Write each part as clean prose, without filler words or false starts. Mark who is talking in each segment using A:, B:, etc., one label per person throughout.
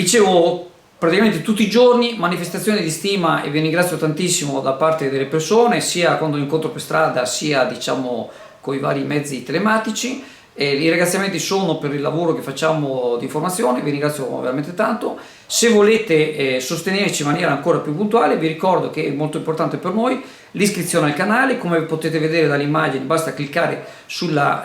A: Dicevo, praticamente tutti i giorni manifestazioni di stima e vi ringrazio tantissimo da parte delle persone, sia quando incontro per strada, sia diciamo con i vari mezzi telematici. E i ringraziamenti sono per il lavoro che facciamo di informazione, vi ringrazio veramente tanto. Se volete sostenerci in maniera ancora più puntuale, vi ricordo che è molto importante per noi l'iscrizione al canale. Come potete vedere dalle immagini, basta cliccare sulla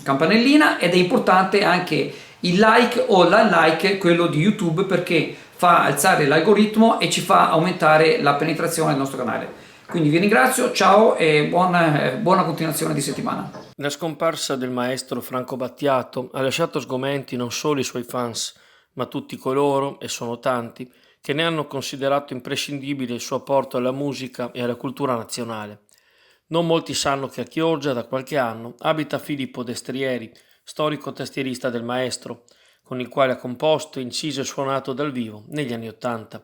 A: campanellina, ed è importante anche il like o l'unlike, quello di YouTube, perché fa alzare l'algoritmo e ci fa aumentare la penetrazione del nostro canale. Quindi vi ringrazio, ciao e buona continuazione di settimana.
B: La scomparsa del maestro Franco Battiato ha lasciato sgomenti non solo i suoi fans, ma tutti coloro, e sono tanti, che ne hanno considerato imprescindibile il suo apporto alla musica e alla cultura nazionale. Non molti sanno che a Chioggia da qualche anno abita Filippo Destrieri, storico tastierista del maestro, con il quale ha composto, inciso e suonato dal vivo negli anni '80.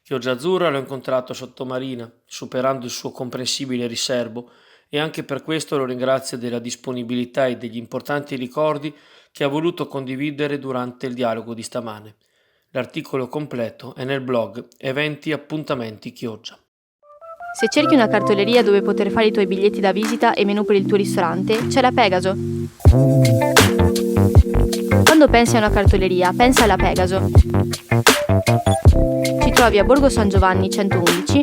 B: Chioggia Azzurra l'ho incontrato a Sottomarina, superando il suo comprensibile riserbo, e anche per questo lo ringrazio della disponibilità e degli importanti ricordi che ha voluto condividere durante il dialogo di stamane. L'articolo completo è nel blog Eventi Appuntamenti Chioggia.
C: Se cerchi una cartoleria dove poter fare i tuoi biglietti da visita e menù per il tuo ristorante, c'è la Pegaso. Quando pensi a una cartoleria, pensa alla Pegaso. Ci trovi a Borgo San Giovanni 111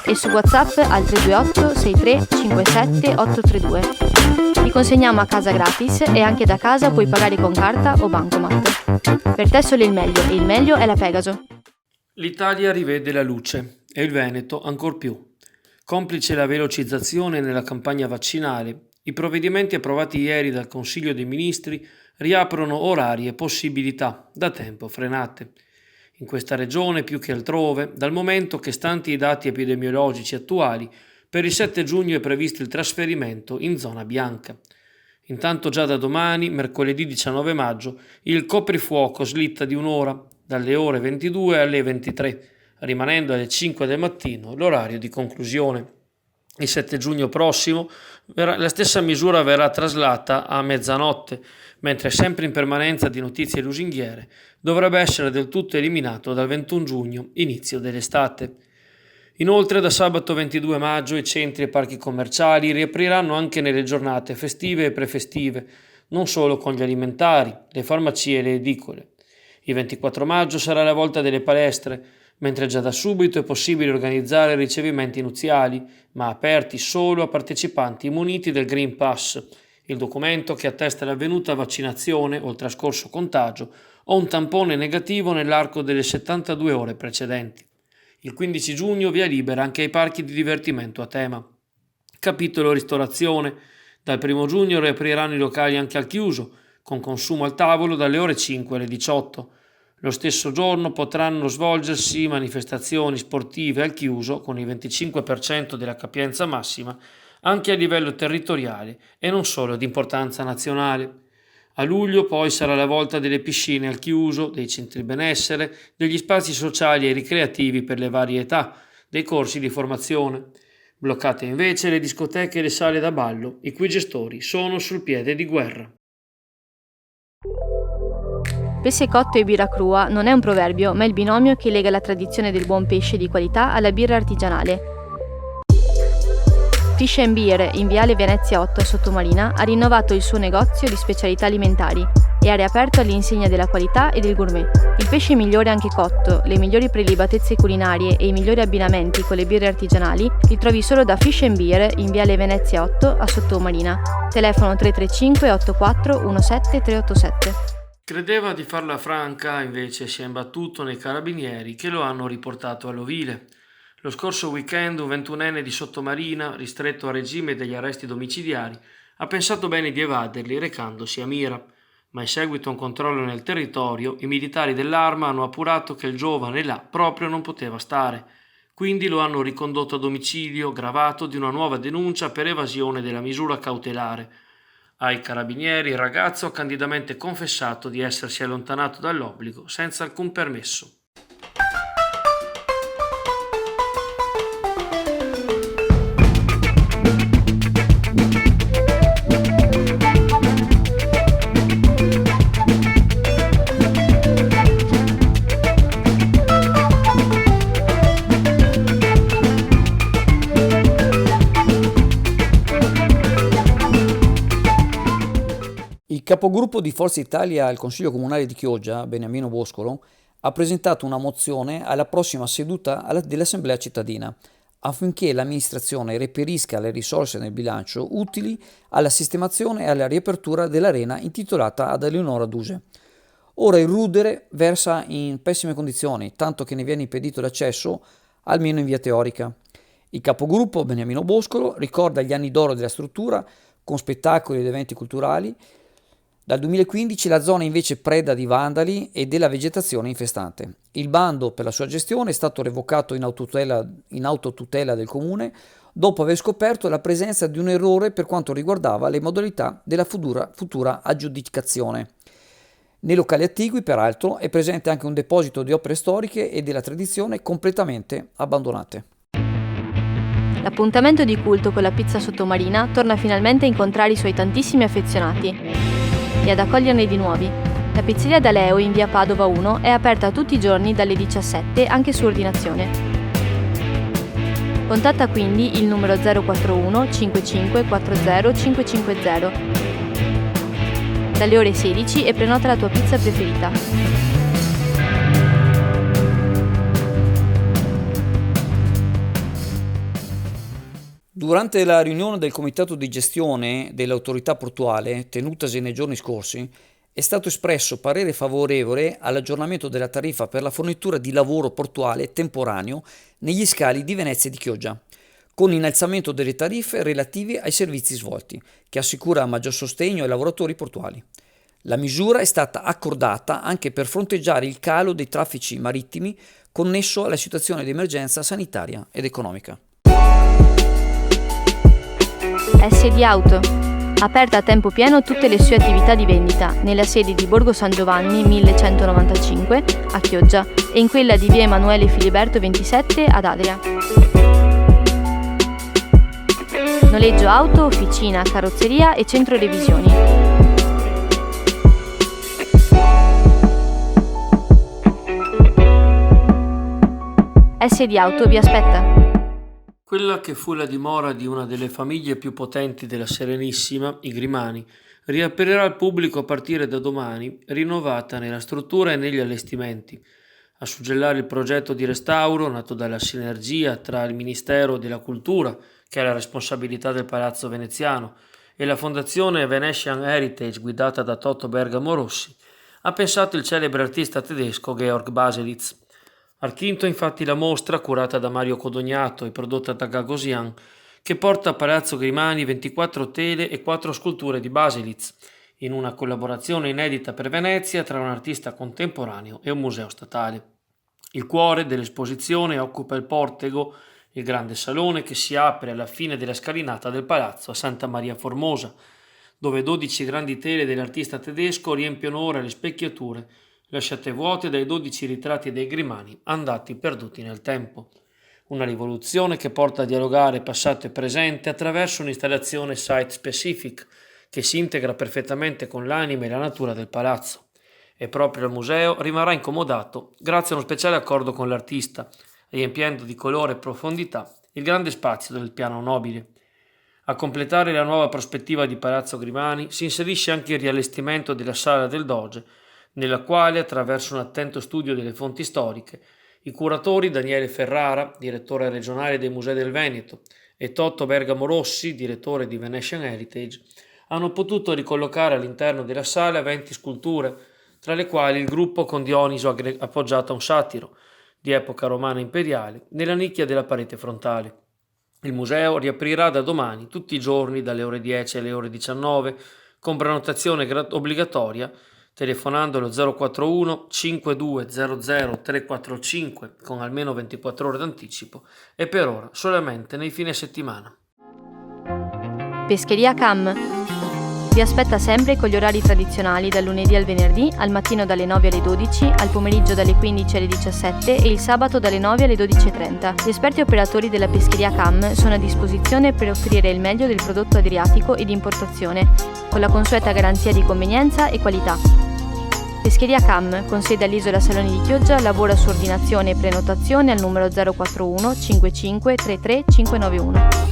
C: e su WhatsApp al 328 63 57 832. Ti consegniamo a casa gratis e anche da casa puoi pagare con carta o bancomat. Per te solo il meglio, e il meglio è la Pegaso.
B: L'Italia rivede la luce e il Veneto ancor più. Complice la velocizzazione nella campagna vaccinale, i provvedimenti approvati ieri dal Consiglio dei Ministri riaprono orari e possibilità da tempo frenate. In questa regione più che altrove, dal momento che, stanti i dati epidemiologici attuali, per il 7 giugno è previsto il trasferimento in zona bianca. Intanto già da domani, mercoledì 19 maggio, il coprifuoco slitta di un'ora, dalle ore 22 alle 23, rimanendo alle 5 del mattino l'orario di conclusione. Il 7 giugno prossimo la stessa misura verrà traslata a mezzanotte, mentre sempre in permanenza di notizie lusinghiere dovrebbe essere del tutto eliminato dal 21 giugno, inizio dell'estate. Inoltre da sabato 22 maggio i centri e parchi commerciali riapriranno anche nelle giornate festive e prefestive, non solo con gli alimentari, le farmacie e le edicole. Il 24 maggio sarà la volta delle palestre, mentre già da subito è possibile organizzare ricevimenti nuziali, ma aperti solo a partecipanti muniti del Green Pass, il documento che attesta l'avvenuta vaccinazione o il trascorso contagio o un tampone negativo nell'arco delle 72 ore precedenti. Il 15 giugno via libera anche ai parchi di divertimento a tema. Capitolo ristorazione. Dal 1 giugno riapriranno i locali anche al chiuso, con consumo al tavolo dalle ore 5 alle 18. Lo stesso giorno potranno svolgersi manifestazioni sportive al chiuso con il 25% della capienza massima anche a livello territoriale e non solo di importanza nazionale. A luglio poi sarà la volta delle piscine al chiuso, dei centri benessere, degli spazi sociali e ricreativi per le varie età, dei corsi di formazione. Bloccate invece le discoteche e le sale da ballo, i cui gestori sono sul piede di guerra.
C: Pesce cotto e birra crua non è un proverbio, ma il binomio che lega la tradizione del buon pesce di qualità alla birra artigianale. Fish and Beer, in Viale Venezia 8 a Sottomarina, ha rinnovato il suo negozio di specialità alimentari e ha riaperto all'insegna della qualità e del gourmet. Il pesce migliore anche cotto, le migliori prelibatezze culinarie e i migliori abbinamenti con le birre artigianali li trovi solo da Fish and Beer, in Viale Venezia 8 a Sottomarina. Telefono 335 84 17 387.
B: Credeva di farla franca, invece si è imbattuto nei carabinieri che lo hanno riportato all'ovile. Lo scorso weekend un 21enne di Sottomarina, ristretto a regime degli arresti domiciliari, ha pensato bene di evaderli recandosi a Mira, ma in seguito a un controllo nel territorio i militari dell'Arma hanno appurato che il giovane là proprio non poteva stare, quindi lo hanno ricondotto a domicilio gravato di una nuova denuncia per evasione della misura cautelare. Ai carabinieri il ragazzo ha candidamente confessato di essersi allontanato dall'obbligo senza alcun permesso.
A: capogruppo di Forza Italia al Consiglio Comunale di Chioggia, Beniamino Boscolo, ha presentato una mozione alla prossima seduta dell'Assemblea cittadina affinché l'amministrazione reperisca le risorse nel bilancio utili alla sistemazione e alla riapertura dell'arena intitolata ad Eleonora Duse. Ora il Rudere versa in pessime condizioni, tanto che ne viene impedito l'accesso almeno in via teorica. Il capogruppo Beniamino Boscolo ricorda gli anni d'oro della struttura con spettacoli ed eventi culturali. Dal 2015 la zona è invece preda di vandali e della vegetazione infestante. Il bando per la sua gestione è stato revocato in autotutela del comune dopo aver scoperto la presenza di un errore per quanto riguardava le modalità della futura aggiudicazione. Nei locali attigui, peraltro, è presente anche un deposito di opere storiche e della tradizione completamente abbandonate.
C: L'appuntamento di culto con la pizza sottomarina torna finalmente a incontrare i suoi tantissimi affezionati e ad accoglierne di nuovi. La pizzeria da Leo in via Padova 1 è aperta tutti i giorni dalle 17 anche su ordinazione. Contatta quindi il numero 041 55 40 550 dalle ore 16 e prenota la tua pizza preferita.
A: Durante la riunione del comitato di gestione dell'autorità portuale, tenutasi nei giorni scorsi, è stato espresso parere favorevole all'aggiornamento della tariffa per la fornitura di lavoro portuale temporaneo negli scali di Venezia e di Chioggia, con innalzamento delle tariffe relative ai servizi svolti, che assicura maggior sostegno ai lavoratori portuali. La misura è stata accordata anche per fronteggiare il calo dei traffici marittimi connesso alla situazione di emergenza sanitaria ed economica.
C: SD Auto. Aperta a tempo pieno tutte le sue attività di vendita nella sede di Borgo San Giovanni 1195 a Chioggia e in quella di via Emanuele Filiberto 27 ad Adria. Noleggio auto, officina, carrozzeria e centro revisioni. SD Auto vi aspetta.
B: Quella che fu la dimora di una delle famiglie più potenti della Serenissima, i Grimani, riaprirà al pubblico a partire da domani, rinnovata nella struttura e negli allestimenti. A suggellare il progetto di restauro nato dalla sinergia tra il Ministero della Cultura, che è la responsabilità del Palazzo Veneziano, e la Fondazione Venetian Heritage guidata da Totto Bergamo Rossi, ha pensato il celebre artista tedesco Georg Baselitz. Al quinto infatti la mostra, curata da Mario Codognato e prodotta da Gagosian, che porta a Palazzo Grimani 24 tele e 4 sculture di Baselitz, in una collaborazione inedita per Venezia tra un artista contemporaneo e un museo statale. Il cuore dell'esposizione occupa il Portego, il grande salone che si apre alla fine della scalinata del palazzo a Santa Maria Formosa, dove 12 grandi tele dell'artista tedesco riempiono ora le specchiature lasciate vuote dai 12 ritratti dei Grimani andati perduti nel tempo. Una rivoluzione che porta a dialogare passato e presente attraverso un'installazione site-specific che si integra perfettamente con l'anima e la natura del palazzo. E proprio il museo rimarrà incomodato grazie a uno speciale accordo con l'artista, riempiendo di colore e profondità il grande spazio del piano nobile. A completare la nuova prospettiva di Palazzo Grimani si inserisce anche il riallestimento della Sala del Doge, nella quale, attraverso un attento studio delle fonti storiche, i curatori Daniele Ferrara, direttore regionale dei Musei del Veneto, e Totto Bergamo Rossi, direttore di Venetian Heritage, hanno potuto ricollocare all'interno della sala 20 sculture, tra le quali il gruppo con Dioniso appoggiato a un satiro, di epoca romana imperiale, nella nicchia della parete frontale. Il museo riaprirà da domani tutti i giorni dalle ore 10 alle ore 19, con prenotazione obbligatoria, telefonando allo 041 5200 345 con almeno 24 ore d'anticipo e per ora solamente nei fine settimana.
C: Pescheria Cam vi aspetta sempre con gli orari tradizionali dal lunedì al venerdì, al mattino dalle 9 alle 12, al pomeriggio dalle 15 alle 17 e il sabato dalle 9 alle 12.30. Gli esperti operatori della Pescheria Cam sono a disposizione per offrire il meglio del prodotto adriatico e di importazione, con la consueta garanzia di convenienza e qualità. Pescheria Cam, con sede all'Isola Saloni di Chioggia, lavora su ordinazione e prenotazione al numero 041 55 33 591.